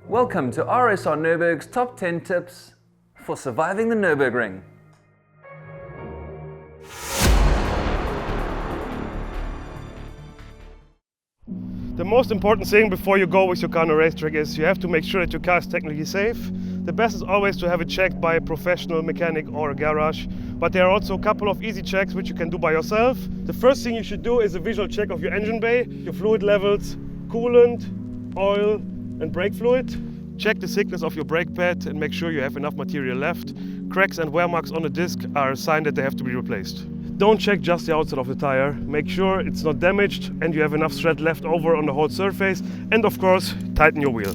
Welcome to RSRNurburg's top 10 tips for surviving the Nurburgring. The most important thing before you go with your car on a racetrack is you have to make sure that your car is technically safe. The best is always to have it checked by a professional mechanic or a garage, but there are also a couple of easy checks which you can do by yourself. The first thing you should do is a visual check of your engine bay, your fluid levels, coolant, oil and brake fluid. Check the thickness of your brake pad and make sure you have enough material left. Cracks and wear marks on the disc are a sign that they have to be replaced. Don't check just the outside of the tire. Make sure it's not damaged and you have enough thread left over on the whole surface. And of course, tighten your wheel.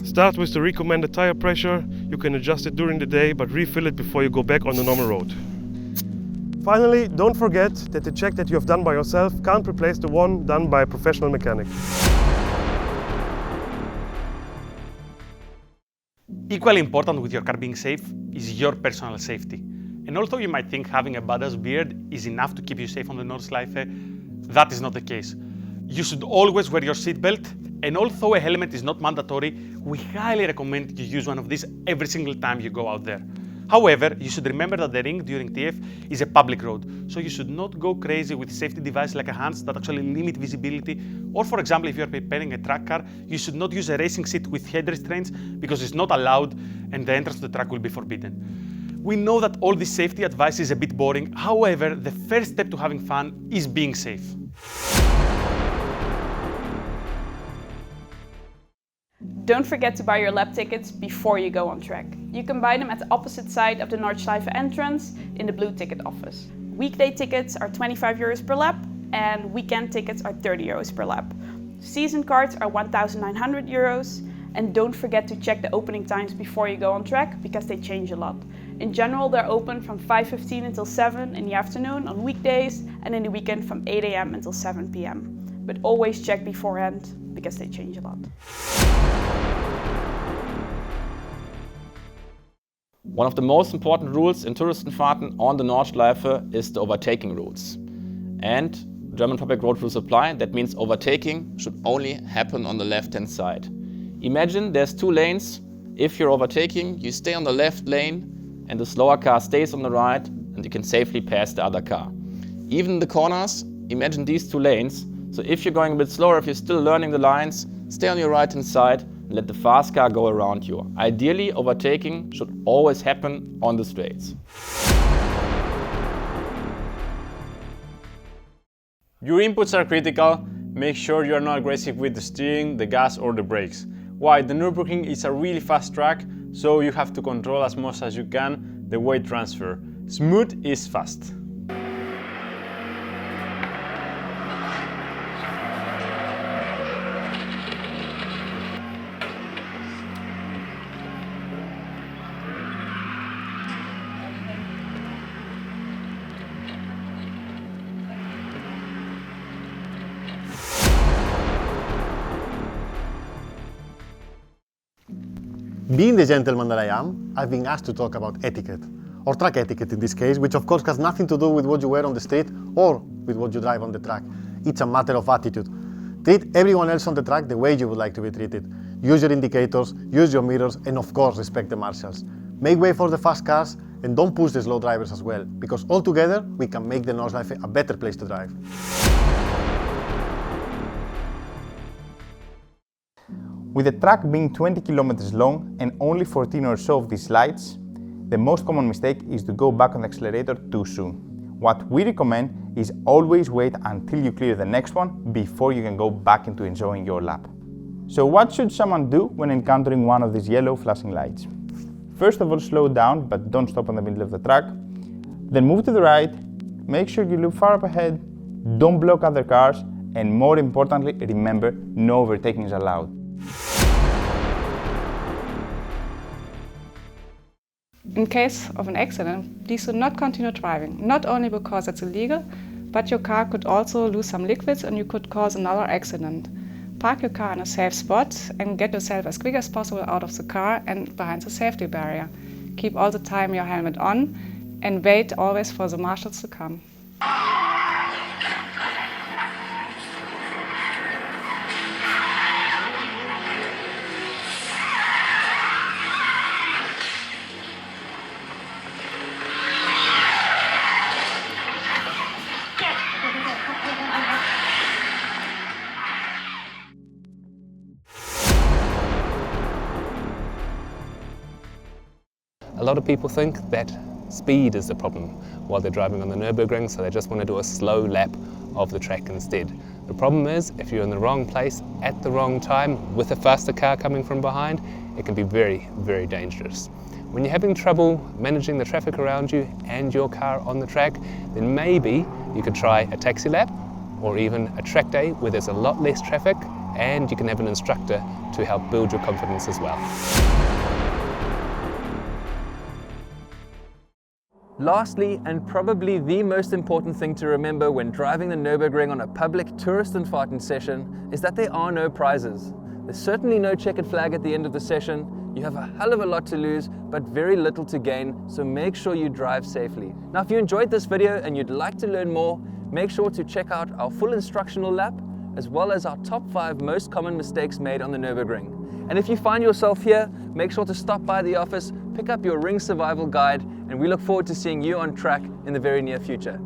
Start with the recommended tire pressure. You can adjust it during the day, but refill it before you go back on the normal road. Finally, don't forget that the check that you have done by yourself can't replace the one done by a professional mechanic. Equally important with your car being safe is your personal safety. And although you might think having a badass beard is enough to keep you safe on the Nordschleife, that is not the case. You should always wear your seatbelt, and although a helmet is not mandatory, we highly recommend you use one of these every single time you go out there. However, you should remember that the ring during TF is a public road, so you should not go crazy with safety devices like a hands that actually limit visibility. Or for example, if you are preparing a track car, you should not use a racing seat with head restraints because it's not allowed and the entrance to the track will be forbidden. We know that all this safety advice is a bit boring, however, the first step to having fun is being safe. Don't forget to buy your lap tickets before you go on track. You can buy them at the opposite side of the Nordschleife entrance in the blue ticket office. Weekday tickets are 25 euros per lap and weekend tickets are 30 euros per lap. Season cards are 1,900 euros. And don't forget to check the opening times before you go on track because they change a lot. In general, they're open from 5:15 until 7 in the afternoon on weekdays and in the weekend from 8 AM until 7 PM. But always check beforehand because they change a lot. One of the most important rules in Touristenfahrten on the Nordschleife is the overtaking rules. And German public road rules apply. That means overtaking should only happen on the left-hand side. Imagine there's two lanes. If you're overtaking, you stay on the left lane and the slower car stays on the right and you can safely pass the other car. Even in the corners, imagine these two lanes. So if you're going a bit slower, if you're still learning the lines, stay on your right hand side and let the fast car go around you. Ideally, overtaking should always happen on the straights. Your inputs are critical. Make sure you're not aggressive with the steering, the gas or the brakes. Why? The Nürburgring is a really fast track, so you have to control as much as you can the weight transfer. Smooth is fast. Being the gentleman that I am, I've been asked to talk about etiquette, or track etiquette in this case, which of course has nothing to do with what you wear on the street or with what you drive on the track. It's a matter of attitude. Treat everyone else on the track the way you would like to be treated. Use your indicators, use your mirrors, and of course respect the marshals. Make way for the fast cars and don't push the slow drivers as well, because altogether we can make the Nordschleife a better place to drive. With the track being 20 kilometers long and only 14 or so of these lights, the most common mistake is to go back on the accelerator too soon. What we recommend is always wait until you clear the next one before you can go back into enjoying your lap. So what should someone do when encountering one of these yellow flashing lights? First of all, slow down, but don't stop in the middle of the track. Then move to the right, make sure you look far up ahead, don't block other cars, and more importantly, remember, no overtaking is allowed. In case of an accident, please do not continue driving, not only because it's illegal, but your car could also lose some liquids and you could cause another accident. Park your car in a safe spot and get yourself as quick as possible out of the car and behind the safety barrier. Keep all the time your helmet on and wait always for the marshals to come. A lot of people think that speed is the problem while they're driving on the Nurburgring, so they just want to do a slow lap of the track instead. The problem is, if you're in the wrong place at the wrong time with a faster car coming from behind, it can be very, very dangerous. When you're having trouble managing the traffic around you and your car on the track, then maybe you could try a taxi lap or even a track day where there's a lot less traffic and you can have an instructor to help build your confidence as well. Lastly, and probably the most important thing to remember when driving the Nurburgring on a public Touristenfahrten session is that there are no prizes. There's certainly no checkered flag at the end of the session. You have a hell of a lot to lose, but very little to gain, so make sure you drive safely. Now, if you enjoyed this video and you'd like to learn more, make sure to check out our full instructional lap, as well as our top 5 most common mistakes made on the Nurburgring. And if you find yourself here, make sure to stop by the office, pick up your Ring Survival Guide, and we look forward to seeing you on track in the very near future.